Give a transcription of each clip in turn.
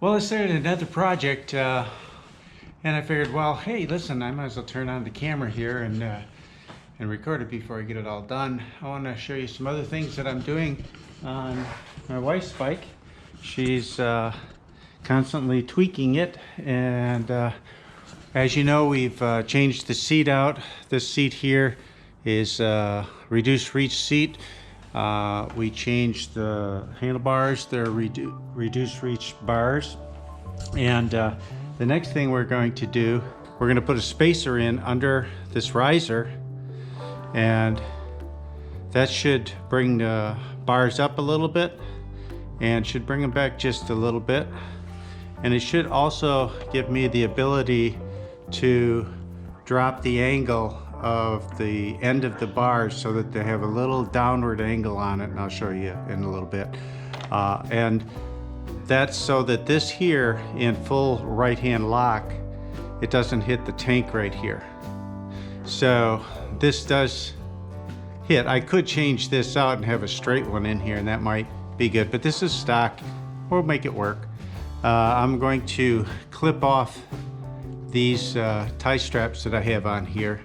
Well, I started another project, and I figured, well, hey, listen, I might as well turn on the camera here and record it before I get it all done. I want to show you some other things that I'm doing on my wife's bike. She's constantly tweaking it, and as you know, we've changed the seat out. This seat here is reduced reach seat. We changed the handlebars, they're reduced reach bars. And the next thing we're going to do, we're going to put a spacer in under this riser, and that should bring the bars up a little bit and should bring them back just a little bit. And it should also give me the ability to drop the angle of the end of the bars so that they have a little downward angle on it, and I'll show you in a little bit. And that's so that this here in full right hand lock, it doesn't hit the tank right here. So this does hit. I could change this out and have a straight one in here, and that might be good, but this is stock. We'll make it work. I'm going to clip off these tie straps that I have on here,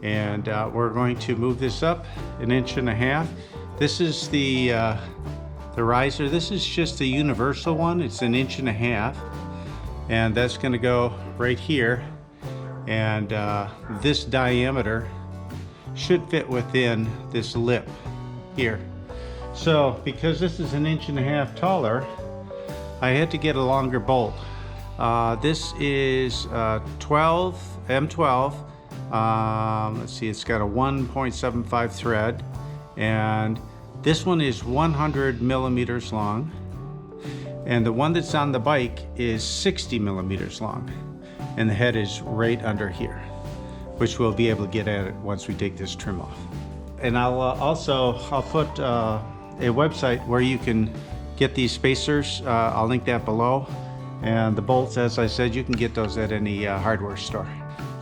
and we're going to move this up 1.5 inches. This is the riser. This is just a universal one. It's 1.5 inches, and that's going to go right here, and this diameter should fit within this lip here. So because this is 1.5 inches taller, I had to get a longer bolt. This is 12 M12. Let's see, it's got a 1.75 thread, and this one is 100 millimeters long, and the one that's on the bike is 60 millimeters long, and the head is right under here, which we'll be able to get at it once we take this trim off. And I'll put a website where you can get these spacers. I'll link that below, and the bolts, as I said, you can get those at any hardware store.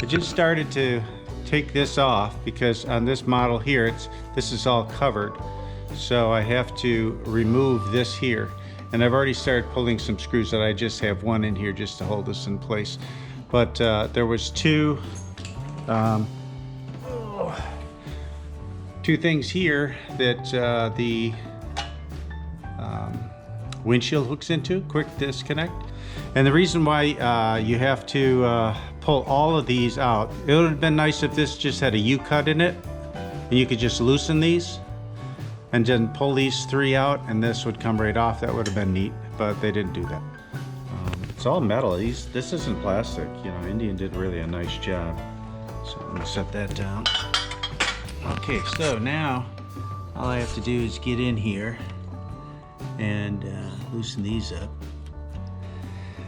I just started to take this off because on this model here, this is all covered. So I have to remove this here. And I've already started pulling some screws that I just have one in here just to hold this in place. But there was two things here that the windshield hooks into, quick disconnect. And the reason why you have to pull all of these out, it would have been nice if this just had a U-cut in it and you could just loosen these and then pull these 3 out and this would come right off. That would have been neat, but they didn't do that. It's all metal. This isn't plastic. You know, Indian did really a nice job. So I'm gonna set that down. Okay, so now all I have to do is get in here and loosen these up.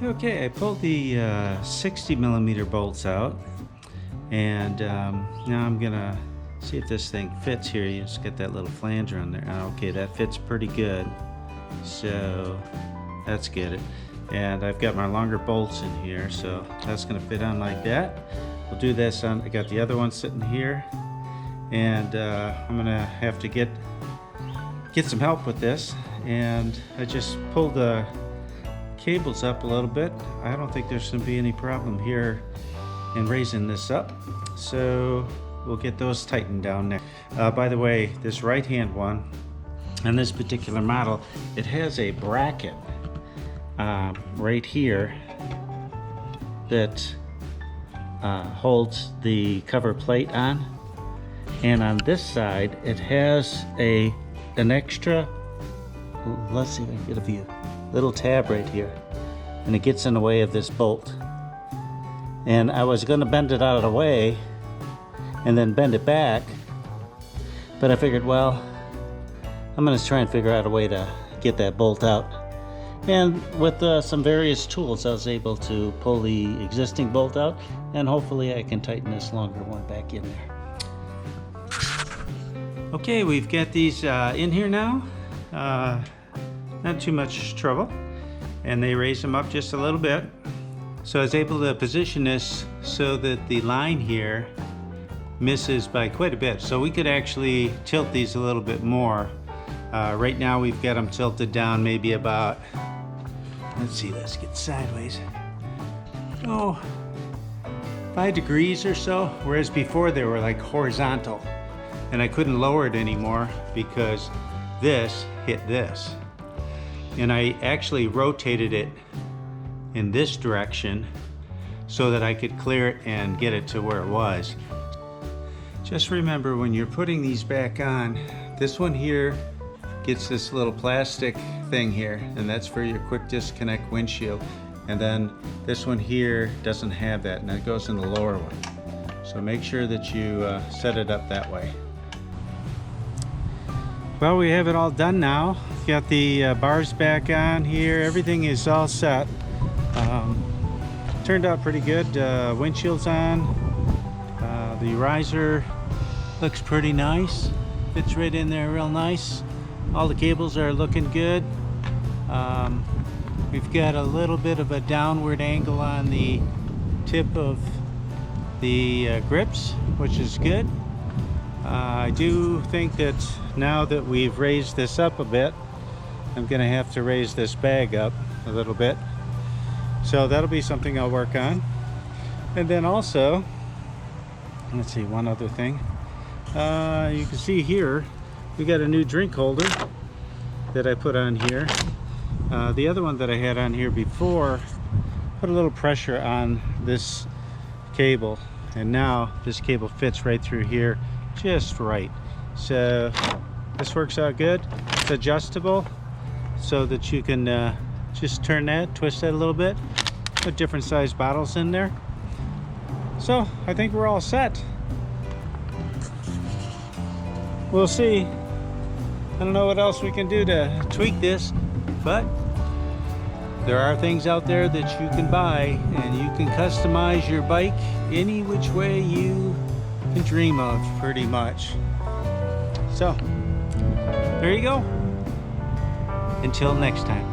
Okay, I pulled the 60 millimeter bolts out, and now I'm gonna see if this thing fits here. You just get that little flanger on there. Okay, that fits pretty good, so that's good. And I've got my longer bolts in here, so that's gonna fit on like that. We'll do this on, I got the other one sitting here, and I'm gonna have to get some help with this. And I just pulled the cables up a little bit. I don't think there's gonna be any problem here in raising this up. So we'll get those tightened down next. By the way, this right hand one, and this particular model, it has a bracket right here that holds the cover plate on. And on this side, it has an extra, let's see if I can get a view, little tab right here, and it gets in the way of this bolt. And I was going to bend it out of the way and then bend it back, but I figured, well, I'm going to try and figure out a way to get that bolt out. And with some various tools, I was able to pull the existing bolt out, and hopefully I can tighten this longer one back in there. Okay, we've got these in here now. Not too much trouble. and they raise them up just a little bit. So I was able to position this so that the line here misses by quite a bit. So we could actually tilt these a little bit more. Right now we've got them tilted down maybe about, let's get sideways. 5 degrees or so, whereas before they were like horizontal. And I couldn't lower it anymore because this hit this. And I actually rotated it in this direction so that I could clear it and get it to where it was. Just remember, when you're putting these back on, this one here gets this little plastic thing here, and that's for your quick disconnect windshield. And then this one here doesn't have that, and that goes in the lower one. So make sure that you set it up that way. Well, we have it all done now. Got the bars back on here. Everything is all set. Turned out pretty good. Windshield's on. The riser looks pretty nice. Fits right in there real nice. All the cables are looking good. We've got a little bit of a downward angle on the tip of the grips, which is good. I do think that now that we've raised this up a bit, I'm gonna have to raise this bag up a little bit. So that'll be something I'll work on. And then also, let's see, one other thing. You can see here, we got a new drink holder that I put on here. The other one that I had on here before put a little pressure on this cable, and now this cable fits right through here just right. So this works out good. It's adjustable so that you can just turn that, twist that a little bit, put different size bottles in there. So I think we're all set. We'll see. I don't know what else we can do to tweak this, but there are things out there that you can buy, and you can customize your bike any which way you can dream of, pretty much. So there you go. Until next time.